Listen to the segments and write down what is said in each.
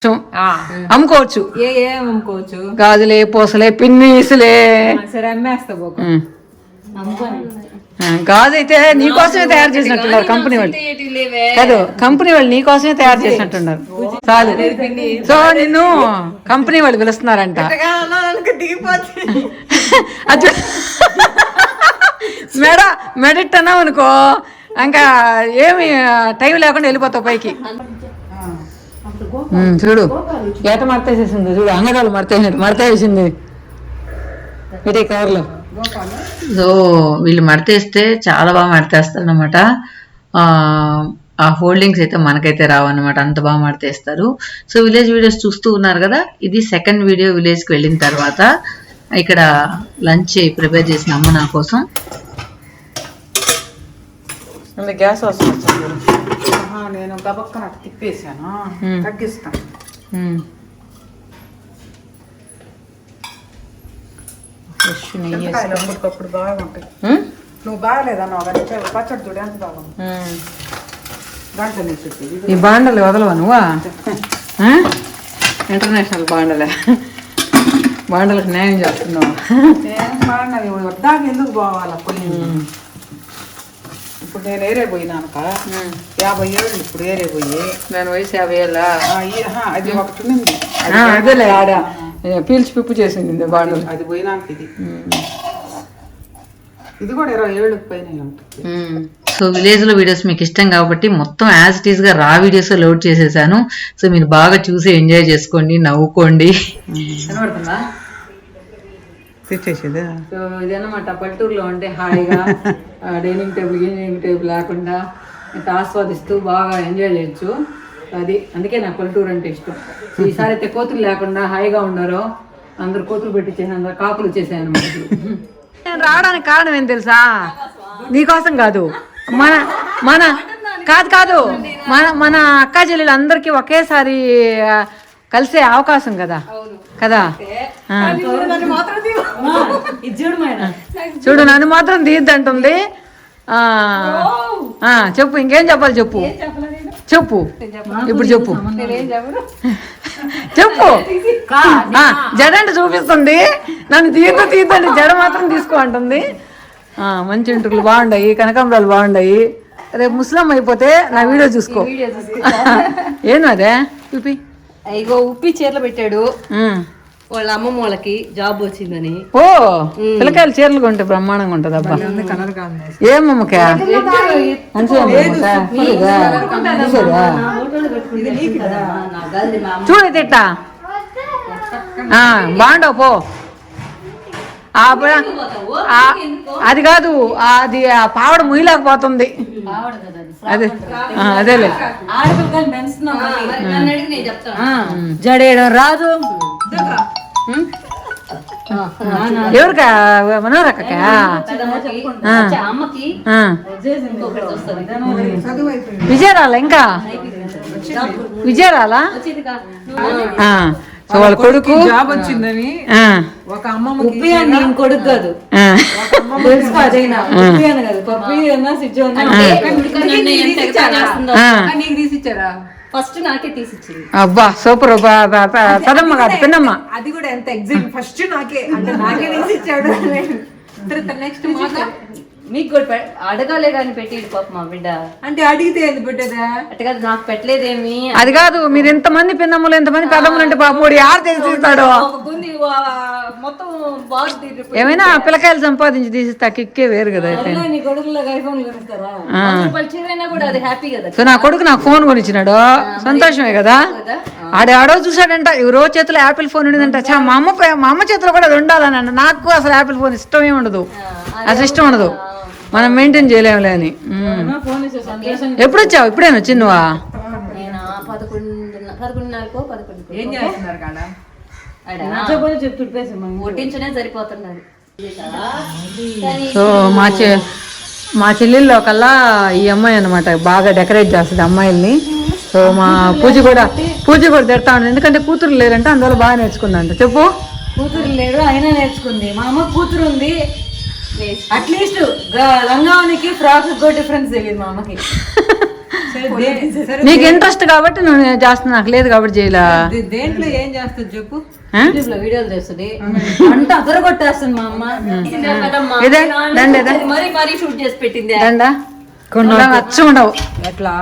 అమ్ముకోవచ్చు. అమ్ముకోవచ్చు, గాజులే, పూసలే, పిన్నీసులే. సరే అమ్మేస్తా. గాజు అయితే నీకోసమే తయారు చేసినట్టున్నారు కంపెనీ వాళ్ళు. కాదు, కంపెనీ వాళ్ళు నీకోసమే తయారు చేసినట్టున్నారు. చాలు. సో నిన్ను కంపెనీ వాళ్ళు పిలుస్తున్నారంట. మెడిట్ అన్నావు అనుకో, ఇంకా ఏమి టైం లేకుండా వెళ్ళిపోతావు పైకి. చూడు ఏట మడతేసేసింది, చూడు అంగడాలు మడతేసింది ఇటే కవర్లో. సో వీళ్ళు మడతేస్తే చాలా బాగా మడతేస్తారు అనమాట. ఆ హోల్డింగ్స్ అయితే మనకైతే రావన్నమాట, అంత బాగా మడతేస్తారు. సో విలేజ్ వీడియోస్ చూస్తూ ఉన్నారు కదా, ఇది సెకండ్ వీడియో విలేజ్కి వెళ్ళిన తర్వాత. ఇక్కడ లంచ్ ప్రిపేర్ చేసిన అమ్మ నా కోసం. గ్యాస్ వస్తుంది, నేను గబక్కన తిప్పేసాను, తగ్గిస్తాను. అప్పటికప్పుడు బాగుంటాయి. నువ్వు బాగాలేదన్నావు కానీ పచ్చడి చూడు ఎంత బాగుంది. ఈ బాండలు వదలవా నువ్వా? ఇంటర్నేషనల్ బాండలకు న్యాయం చేస్తున్నావు. వద్దాక ఎందుకు పోవాలా పొయ్యి? ఇప్పుడు నేను ఏరే పోయినాక 50 ఏళ్ళు, ఇప్పుడు ఏరే పోయి నేను వయసు 50 ఏళ్ళ. అది ఒకటి ఉంది, అదేలే ఆడ పీల్చి పిప్పు చేసింది బాండలు. అది పోయినాక ఇది కూడా 20 ఏళ్ళకి పైన ఉంటుంది. సో విలేజ్ లో వీడియోస్ మీకు ఇష్టం కాబట్టి మొత్తం యాజ్ ఇట్ ఈస్ గా రా వీడియోస్ లోడ్ చేసేసాను. సో మీరు బాగా చూసి ఎంజాయ్ చేసుకోండి, నవ్వుకోండి. కనబడుతుందా తెచ్చేసేది? సో ఇదన్నమాట పల్లెటూరులో ఉంటే హాయిగా డైనింగ్ టేబుల్ లేకుండా ఇట్లా ఆస్వాదిస్తూ బాగా ఎంజాయ్ చేయొచ్చు. అది అందుకే నాకు పల్లెటూరు అంటే ఇష్టం. ఈసారి అయితే కోతులు లేకుండా హాయిగా ఉండరు. అందరు కోతులు పెట్టించేసి అందరు కాకులు చేసాను అనమాట. నేను రావడానికి కారణం ఏం తెలుసా? నీకోసం కాదు, మన మన కాదు మన అక్కా చెల్లెలు అందరికీ ఒకేసారి కలిసే అవకాశం కదా. చూడు నన్ను మాత్రం తీయద్దంటుంది. చెప్పు, ఇంకేం చెప్పాలి చెప్పు. ఇప్పుడు చెప్పు జడ అంటే చూపిస్తుంది, నన్ను తీద్దండి జడ మాత్రం తీసుకో అంటుంది. మంచి ఇంటుకులు బాగుండాయి, కనకాంబరాలు బాగుండాయి. రేపు ముస్లిం అయిపోతే నా వీడియో చూసుకో. ఏను అదే చూపి. ఇగో ఉప్పి చీరలు పెట్టాడు వాళ్ళ అమ్మమ్మ వాళ్ళకి జాబ్ వచ్చిందని. ఓ పిల్లకాయలు చీరలు కొంటే బ్రహ్మాండంగా ఉంటది. అబ్బా ఏమమ్మకా చూడైతే ఇట్టా బాగుండవు పో. అది కాదు, అది పావడ ముయ్యలేకపోతుంది. అదేలే జడేయడం రాదు. ఎవరికా? మనోరక్క విజయరాలా? ఇంకా విజయరాలా? సో వాళ్ళ కొడుకు జాబ్ వచ్చిందని ఒక అమ్మమ్మ కొడుకు కాదు తీసిచ్చారా? ఫస్ట్ నాకే తీసిచ్చింది. అబ్బా సూపర్. పదమ్మ కాదు పిన్నమ్మ. అది కూడా ఎంత ఎగ్జాక్ట్ ఫస్ట్ నాకే అంటే నాకే తీసిచ్చాడు. నెక్స్ట్ మీకు కూడా అడగాలే కానీ పెట్టి పాప మా బిడ్డ అంటే అడిగితే ఎందుకు పెట్టేదా? అంటే కాదు నాకు పెట్టలేదేమి. అది కాదు, మీరు ఎంతమంది పిన్నమ్మలు ఎంతమంది పెద్దమ్మలు అంటే పాప యారు తీసిస్తాడు. మొత్తం బాగా ఏమైనా పిల్లకాయలు సంపాదించి తీసిస్తే కిక్కే వేరు కదా. సో నా కొడుకు నాకు ఫోన్ కొనిచ్చినాడు, సంతోషమే కదా. ఆడో చూసాడంట, ఎవరో చేతిలో యాపిల్ ఫోన్ ఉండదంట. మా అమ్మ చేతిలో కూడా అది ఉండాలని. నాకు అసలు యాపిల్ ఫోన్ ఇష్టమే ఉండదు, అసలు ఇష్టం ఉండదు. మనం మెయింటైన్ చేయలేములే అని. ఎప్పుడు వచ్చావు? ఇప్పుడేనా వచ్చింది నువ్వా? సో మా చెల్లెల్లో కల్లా ఈ అమ్మాయి అనమాట బాగా డెకరేట్ చేస్తుంది అమ్మాయిల్ని. సో మా పూజ కూడా తిడతా ఉంది, ఎందుకంటే కూతురు లేరంటే అందువల్ల బాగా నేర్చుకుందంట. చెప్పు. కూతురు లేరు అయినా నేర్చుకుంది. మా అమ్మ కూతురు ఉంది, అట్లీస్ట్ లంగానికి ఫ్రాక్ డిఫరెన్స్ తెలియదు మా అమ్మకి. నీకు ఇంట్రెస్ట్ కాబట్టి నువ్వు చేస్తున్నా, నాకు లేదు కాబట్టి చేయలా. దేంట్లో ఏం చేస్తుంది చెప్పు. యూట్యూబ్ లో వీడియోలు చేస్తుంది అంట అదరగొట్టేస్తుంది మా అమ్మ. ఇదే దండ మరీ షూట్ చేసి పెట్టింది. దండ అచ్చు ఉండవు, ఎట్లా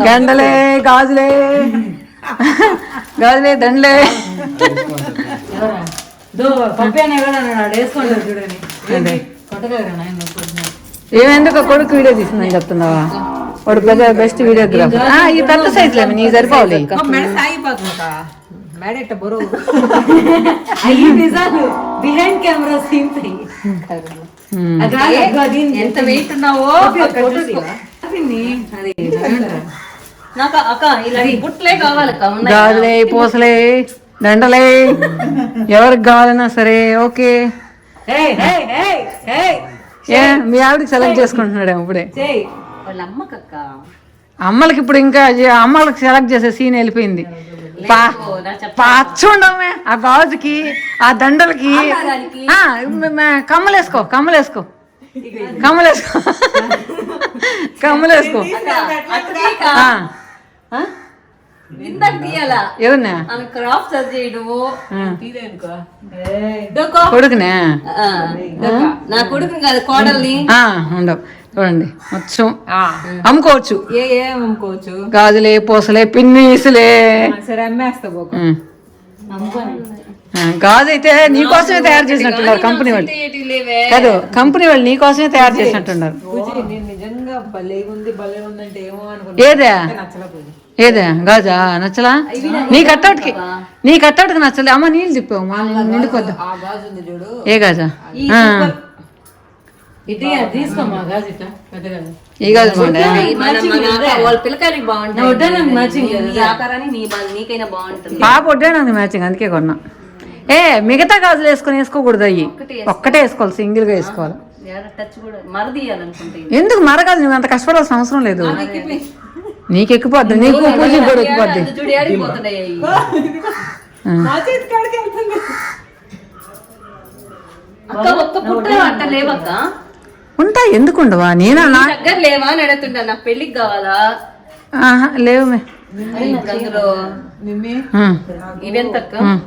గండలే గాజులే గాజులే దండలే. ఏమెందుకు కొడుకు వీడియో తీసిందని చెప్తున్నావా? వాడు పెద్ద బెస్ట్ వీడియోగ్రాఫర్. ఈ పెద్ద సైజ్ లేమి నీ సరిపోవాలి. మెడ సాగిపోతుందా? మెడ ఇట్ట బరువు. బిహైండ్ కెమెరా సీన్స్ ఎంత వెయిట్ ఉన్నావో నాకు అక్క ఇలాంటి బుట్లే కావాలక్క. గాజులే పూసలే దండలే ఎవరికి కావాలన్నా సరే ఓకే. ఏ మీ ఆవిడకి సెలెక్ట్ చేసుకుంటున్నాడు ఇప్పుడే. వాళ్ళ అమ్మకక్క అమ్మలకి ఇప్పుడు ఇంకా అమ్మలకి సెలెక్ట్ చేసే సీన్ వెళ్ళిపోయింది. పచ్చ ఉండమే ఆ గాజుకి ఆ దండలకి. కమ్మలేసుకో కమ్మలేసుకో కమ్మలేసుకో కమ్మలేసుకో. ఎవరినా కొడుకునే నా కొడుకు కాదు కోడల్ని. ఉండవు చూడండి మొత్తం అమ్ముకోవచ్చు. అమ్ముకోవచ్చు. గాజులే పూసలే పిన్నీసులే. సరే అమ్మేస్తా గాజు అయితే నీకోసమే తయారు చేసినట్టున్నారు కంపెనీ వాళ్ళు. కాదు కంపెనీ వాళ్ళు నీకోసమే తయారు చేసినట్టున్నారు. నిజంగా భలే ఉంది భలే ఉందంటే ఏమో అనుకున్నా. ఏదే ఏదే గాజా నచ్చలా? నీ కట్టౌట్కి నచ్చలే. అమ్మ నీళ్ళు తిప్పావు మా నిండుకొద్దా. ఏ గాజా? ఈ గాజు పాప వడ్డాను మ్యాచింగ్ అందుకే కొన్నా. మిగతా గాజులు వేసుకోకూడదు, అయ్యి ఒక్కటే వేసుకోవాలి, సింగిల్ గా వేసుకోవాలి. ఎందుకు మరగాదు? నువ్వు అంత కష్టపడాల్సిన అవసరం లేదు. నీకు ఎక్కిపోద్ది, నీకు పూజ కూడా ఎక్కిపోద్ది. ఉంటాయి ఎందుకు ఉండవా? నేనా దగ్గర లేవా అని అడుగుతుంటా. నాకు పెళ్లికి కావాలా? లేవు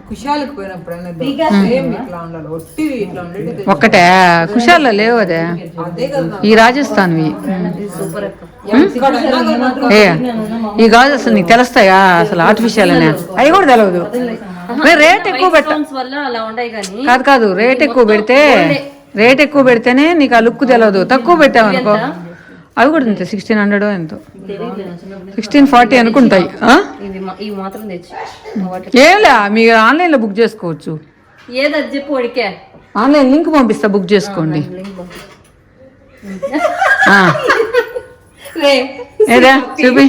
కుషాలకు పోయినప్పుడు ఒక్కటే కుషాల్లో లేవు. అదే ఈ రాజస్థాన్వి. ఈ గాజు అసలు నీకు తెలుస్తాయా? అసలు ఆర్టిఫిషియల్ అనే అవి కూడా తెలియదు. రేట్ ఎక్కువ కాదు రేట్ ఎక్కువ పెడితేనే నీకు ఆ లుక్ తెలియదు. తక్కువ పెట్టావు అనుకో అవి కూడా అంతే 1600 ఎంతో 1640 అనుకుంటాయి. ఏమిలే మీరు ఆన్లైన్ లో బుక్ చేసుకోవచ్చు. ఆన్లైన్ లింక్ పంపిస్తా, బుక్ చేసుకోండి. ఏదా చూపి.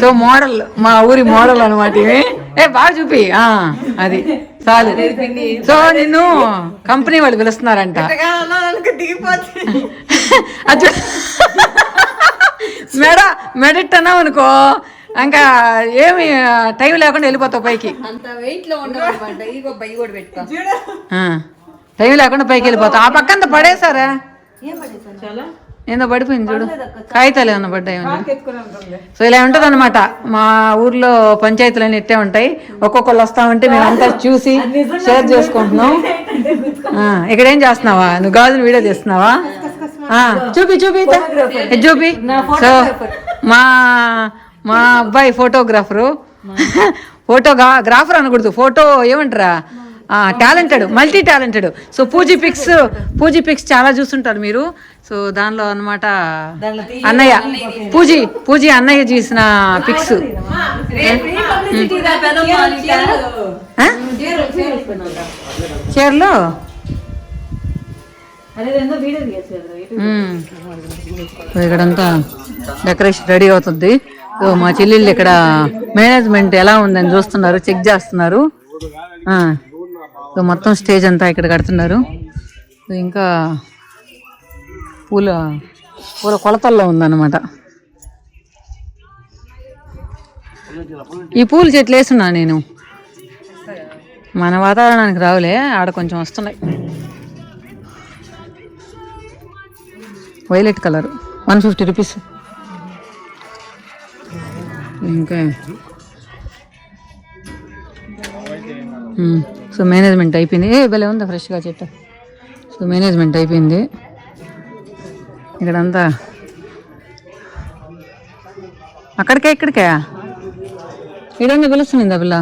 సో మోడల్ మా ఊరి మోడల్ అనమాట ఇవి. బాగా చూపి. అది చాలు. సో నిన్ను కంపెనీ వాళ్ళు పిలుస్తున్నారంట. మెడిట్ అన్నావు అనుకో ఇంకా ఏమి టైం లేకుండా వెళ్ళిపోతావు పైకి. టైం లేకుండా పైకి వెళ్ళిపోతావు. ఆ పక్కంతా పడేసారా? ఏందో పడిపోయింది చూడు, కాగితాలు ఏమన్నా పడ్డాయి. సో ఇలా ఉంటుంది అనమాట. మా ఊర్లో పంచాయతీలన్నీ ఇట్టే ఉంటాయి. ఒక్కొక్కళ్ళు వస్తా ఉంటే మేము అంతా చూసి షేర్ చేసుకుంటున్నాం. ఇక్కడ ఏం చేస్తున్నావా నువ్వు? గాజులు వీడియో తీస్తున్నావా? చూపి చూపి చూపి. సో మా అబ్బాయి ఫోటోగ్రాఫరు. ఫోటోగ్రాఫర్ అనకూడదు, ఫోటో ఏమంటారా, టాలెంటెడ్, మల్టీ టాలెంటెడ్. సో పూజీ పిక్స్ చాలా చూస్తుంటారు మీరు. సో దానిలో అనమాట అన్నయ్య పూజీ అన్నయ్య చేసిన పిక్స్. చీరలో ఇక్కడంతా డెకరేషన్ రెడీ అవుతుంది. సో మా చెల్లెళ్ళు ఇక్కడ మేనేజ్మెంట్ ఎలా ఉందని చూస్తున్నారు, చెక్ చేస్తున్నారు. సో మొత్తం స్టేజ్ అంతా ఇక్కడ కడుతున్నారు. ఇంకా పూల కొలతల్లో ఉందన్నమాట. ఈ పూల చెట్లు వేస్తున్నా నేను. మన వాతావరణానికి రావులే, ఆడ కొంచెం వస్తున్నాయి. Violet colour 150 rupees. ఇంకా సో మేనేజ్మెంట్ అయిపోయింది. భలే ఉందా ఫ్రెష్గా చెట్టు. సో మేనేజ్మెంట్ అయిపోయింది. ఇక్కడంతా అక్కడికే ఇక్కడికే ఇడంగా పిలుస్తుంది ఆ పిల్ల.